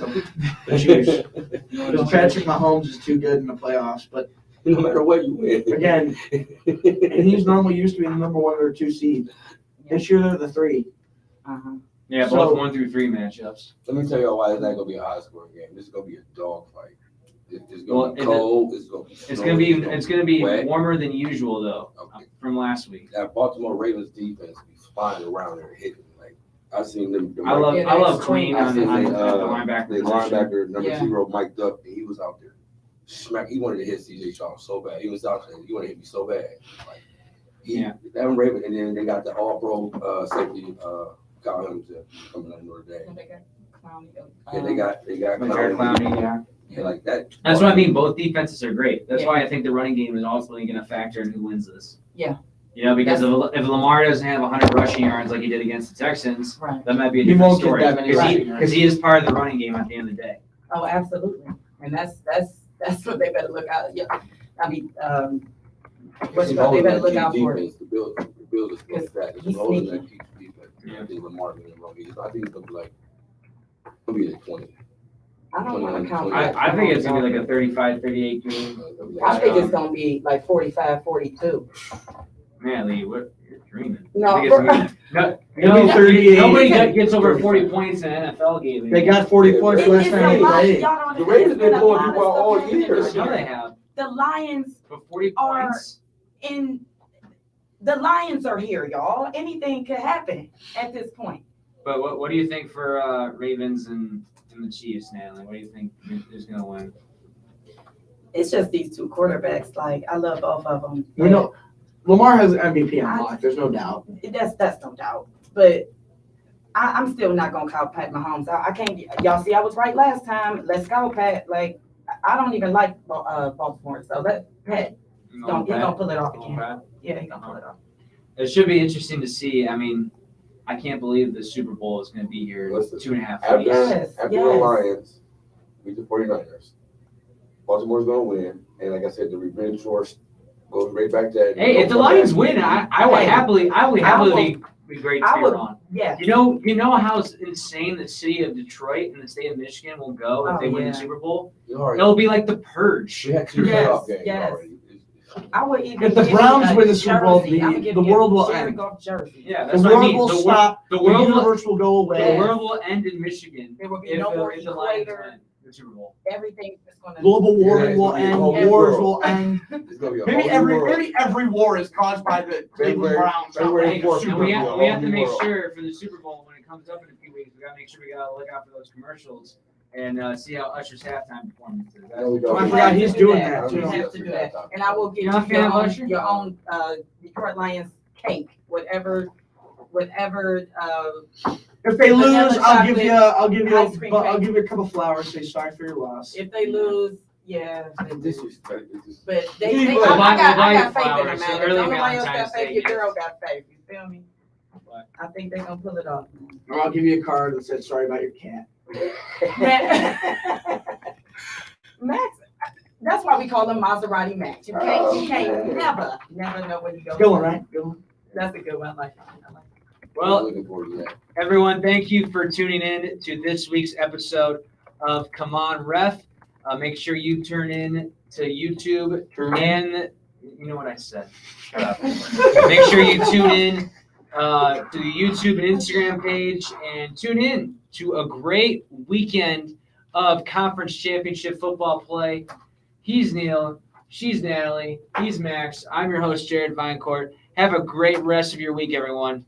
the Chiefs. Because Patrick Mahomes is too good in the playoffs, but No matter what you win. again, and he's normally used to being the number 1 or 2 seed. This year they're the 3. Uh-huh. yeah, So- both 1 through 3 matchups. Let me tell you why it's not gonna be a high scoring game. This is gonna be a dog fight. It's Well, gonna be cold. It's gonna be It's gonna be wet. warmer than usual though Okay. from last week. That Baltimore Ravens defense be flying around there hitting. Like I've seen them. I love Yeah, I love that's Queen cool. on the the linebacker the position. linebacker number Yeah. 0 mic'd up, and he was out there. Smack. He wanted to hit CJ Stroud so bad. He was out there. He wanted to hit me so bad. Like, Yeah. That Raven, and then they got the All-Pro safety. Got him to coming out of Notre Dame. Yeah, they got Jared Clowney, yeah. Yeah, like that. That's what I mean. Both defenses are great. That's Yeah. why I think the running game is ultimately going to factor in who wins this. Yeah. You know, because if Lamar doesn't have 100 rushing yards like he did against the Texans, Right. that might be a He different won't get story. that many rushing yards. Because he is part of the running game at the end of the day. Oh, absolutely. And that's what they better look out. Yeah. I mean, what's He's about they holding better that look out for. defense. The Bills is going back. He's He's holding sneaky. that Chiefs defense. Yeah. I think Lamar being wrong. I think it's gonna be like, it'll be like 20. I don't want to count that. I think it's going to be like a 35-38 game. It'll be I like, think it's gonna be like 45-42. Man, Lee, you're dreaming. No, I think it's gonna be- no, It'll be 38. Nobody gets over 40 points in an NFL game. They got 40 points It's last a time lot. they played. Y'all don't The understand. Ravens There's been been a blowing lot of people out all stuff happening year. this No, year. they have. The Lions For 40 Are- points. the Lions are here, y'all. Anything could happen at this point. But what do you think for Ravens and the Chiefs, Natalie? What do you think is going to win? It's just these two quarterbacks. Like I love both of them. We know Lamar has MVP on lock. There's no doubt. That's no doubt. But I'm still not gonna call Pat Mahomes. I can't. Y'all see, I was right last time. Let's go, Pat. Like I don't even like Baltimore. So let Pat. He gonna pull it off again. Yeah, he gonna pull it off. It should be interesting to see. I mean, I can't believe the Super Bowl is going to be here in Listen, 2.5 After, weeks. Yes, after yes. the Lions beat the 49ers, Baltimore's gonna win. And like I said, the revenge force goes right back to that. Hey, if the Lions win, I would happily be great to I be would- wrong. Yeah. You know how insane the city of Detroit and the state of Michigan will go if Oh, they win yeah. the Super Bowl? You already, It'll be like the purge. we had 2 Yes, playoff games yes. already. I would even. If the give you Browns a win the Super Bowl, jersey. I would give the you a world will Jared end. Goff jersey. Yeah, The that's what I world mean. will The stop. The The world will, universe will go the away. world will end in Michigan There will be if no more the Lions equator. win the Super Bowl. Everything is gonna. Global warming Yeah, will it's gonna be a end. whole new Wars world. will end. It's gonna be a Maybe whole new world. every war is caused by the Cleveland February- Browns. February Like, 4th, Super And we Bowl. have, we have to Whole new make world. sure for the Super Bowl when it comes up in a few weeks, we gotta make sure we gotta look out for those commercials and see how Usher's halftime performance is. No, we You don't. I have forgot to he's do doing that. that, You too. have to do that. And I will give You're you not a fan of Usher? your own Detroit Lions cake, whatever. If they Vanilla lose, I'll give chocolate you ice cream I'll cake. give you a cup of flowers. Say sorry for your loss. If they lose, yeah. they lose. Disrespect. It's just- But We'll buy- I got we'll buy faith in flowers, them, so man. If early nobody else Valentine's got faith, Day your gifts. girl got faith. You feel me? What? I think they're gonna pull it off. Or I'll give you a card that says sorry about your cat. Max, why we call them Maserati Max. You can't never know where you go. Good one, right? Good one. That's a good one. I like that. Well, Looking forward to that. everyone, thank you for tuning in to this week's episode of Come On Ref. Make sure you turn in to YouTube and you know what I said. Shut up. Make sure you tune in to the YouTube and Instagram page and tune in to a great weekend of conference championship football play. He's Neil. She's Natalie. He's Max. I'm your host, Jared Vinecourt. Have a great rest of your week, everyone.